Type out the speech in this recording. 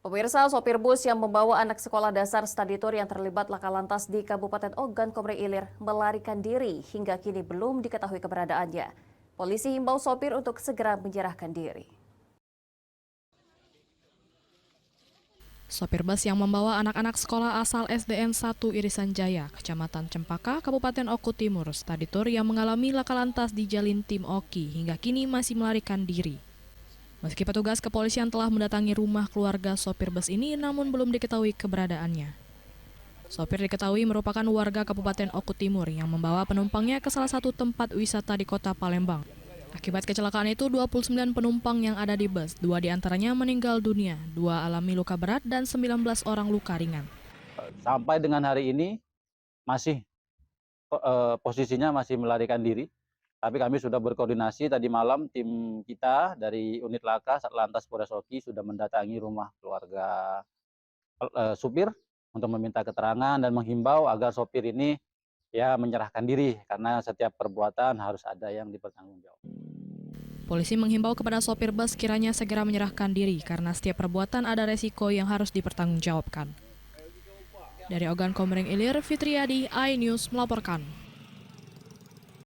Pemirsa, sopir bus yang membawa anak sekolah dasar study tour yang terlibat laka lantas di Kabupaten Ogan Komering Ilir melarikan diri hingga kini belum diketahui keberadaannya. Polisi himbau sopir untuk segera menyerahkan diri. Sopir bus yang membawa anak-anak sekolah asal SDN 1 Irisan Jaya, Kecamatan Cempaka, Kabupaten Oku Timur, study tour yang mengalami laka lantas di Jalin Tim Oki hingga kini masih melarikan diri. Meski petugas kepolisian telah mendatangi rumah keluarga sopir bus ini, namun belum diketahui keberadaannya. Sopir diketahui merupakan warga Kabupaten Oku Timur yang membawa penumpangnya ke salah satu tempat wisata di kota Palembang. Akibat kecelakaan itu, 29 penumpang yang ada di bus, 2 diantaranya meninggal dunia, 2 alami luka berat, dan 19 orang luka ringan. Sampai dengan hari ini masih posisinya masih melarikan diri. Tapi kami sudah berkoordinasi tadi malam, tim kita dari unit laka Satlantas Polres Oki sudah mendatangi rumah keluarga supir untuk meminta keterangan dan menghimbau agar sopir ini ya menyerahkan diri karena setiap perbuatan harus ada yang dipertanggungjawabkan. Polisi menghimbau kepada sopir bus kiranya segera menyerahkan diri karena setiap perbuatan ada resiko yang harus dipertanggungjawabkan. Dari Ogan Komering Ilir, Fitriadi, iNews melaporkan.